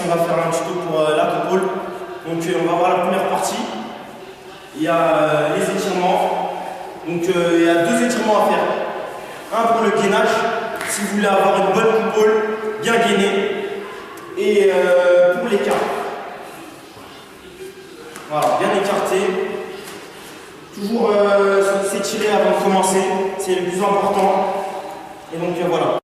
on va faire un tuto pour la coupole. Donc on va voir la première partie. Il y a les étirements. Donc il y a 2 étirements à faire. Un pour le gainage, si vous voulez avoir une bonne coupole, bien gainée. Et pour l'écart. Voilà, bien écarté. Toujours s'étirer avant de commencer, c'est le plus important. Et donc voilà.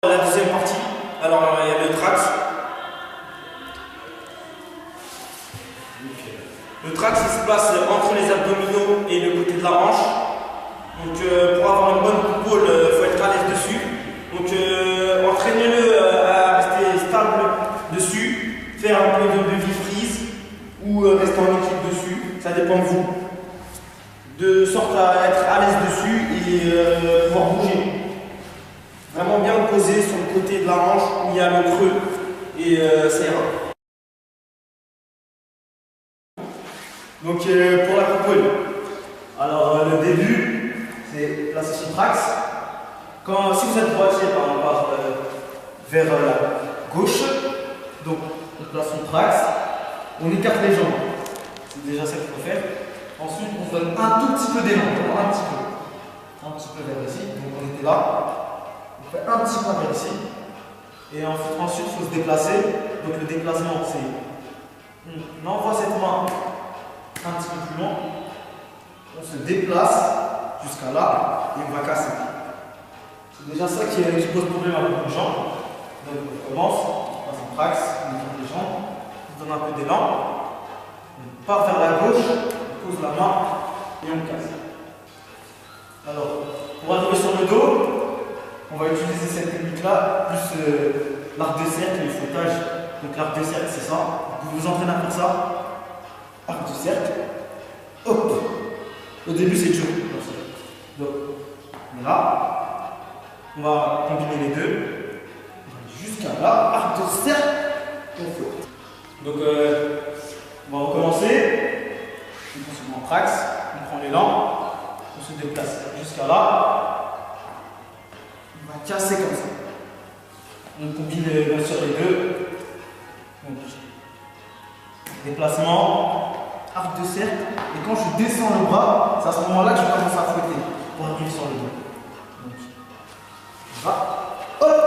La deuxième partie, alors il y a le trax. Le trax il se place entre les abdominaux et le côté de la hanche. Donc pour avoir une bonne coupole, il faut être à l'aise dessus. Donc entraînez-le à rester stable dessus, faire un peu de freeze ou rester en équipe dessus, ça dépend de vous. De sorte à être à l'aise dessus et pouvoir bouger. Vraiment bien posé sur le côté de la hanche où il y a le creux et ça ira. Donc pour la coupole, alors le début, c'est placer son trax. Si vous êtes droitier, on part vers la gauche. Donc on place son trax, on écarte les jambes. C'est déjà ça qu'il faut faire. Ensuite, on donne un tout petit peu d'élan, un petit peu vers ici. Donc on était là. On fait un petit pas vers ici. Et ensuite, il faut se déplacer. Donc le déplacement, c'est on envoie cette main un petit peu plus loin. On se déplace jusqu'à là et on va casser. C'est déjà ça qui pose problème à beaucoup de gens. Donc on commence, on passe en trax, on écarte les jambes, on donne un peu d'élan. On part vers la gauche, on pose la main et on casse. Alors, pour arriver sur le dos, on va utiliser cette technique-là, plus l'arc de cercle et le frottage. Donc l'arc de cercle, c'est ça. Vous vous entraînez à faire ça. Arc de cercle. Hop. Au début, c'est dur. Donc, on est là. On va combiner les deux. Jusqu'à là, arc de cercle. On flotte. Donc, on va recommencer. On se met en trax. On prend l'élan. On se déplace jusqu'à là. On va casser comme ça. On combine bien sûr les deux. Donc, déplacement, arc de cercle. Et quand je descends le bras, c'est à ce moment-là que je commence à fouetter pour arriver sur le dos. Donc, on va. Hop.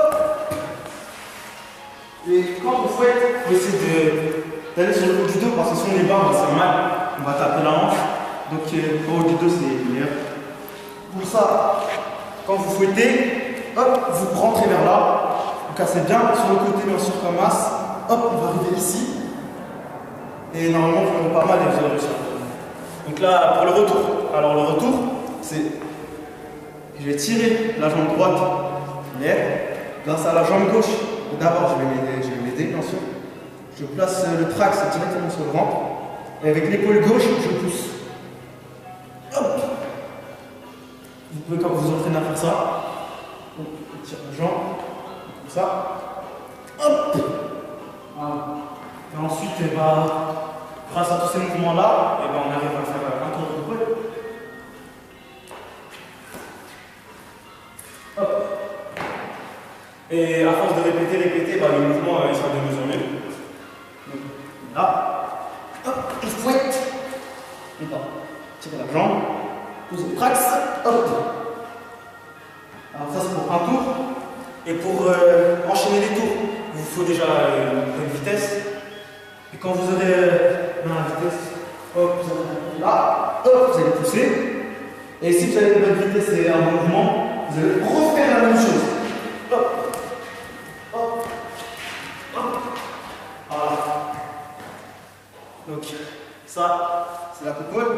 Et quand on fouette, il faut essayer d'aller sur le haut du dos parce que si on est bas, on va se faire mal. On va taper la hanche. Donc, au haut du dos, c'est meilleur. Pour ça, quand vous fouettez, hop, vous rentrez vers là. Vous cassez bien sur le côté, bien sûr, comme as. Hop, on va arriver ici. Et normalement, vous faites pas mal et vous allez réussir. Donc là, pour le retour. Alors, le retour, c'est. Je vais tirer la jambe droite en l'air, grâce à la jambe gauche. D'abord, je vais m'aider, bien sûr. Je place le trax directement sur le ventre. Et avec l'épaule gauche, je pousse. Hop. Vous pouvez, quand vous entraînez à faire ça, on tire la jambe, comme ça. Hop. Voilà. Et ensuite, grâce à tous ces mouvements-là, on arrive à faire un tour de coupole. Hop. Et à force de répéter, le mouvement il sera de mieux en mieux. Donc, là, hop, et fouette. Et pas. Tirez la jambe, posez le trax, hop. Alors ça c'est pour un tour. Et pour enchaîner les tours, il vous faut déjà une vitesse. Et quand vous aurez dans la vitesse, hop, vous allez là, hop, vous allez pousser. Et si vous avez une bonne vitesse et un bon mouvement, vous allez refaire la même chose. Hop, hop, hop. Voilà. Donc, ça, c'est la coupole.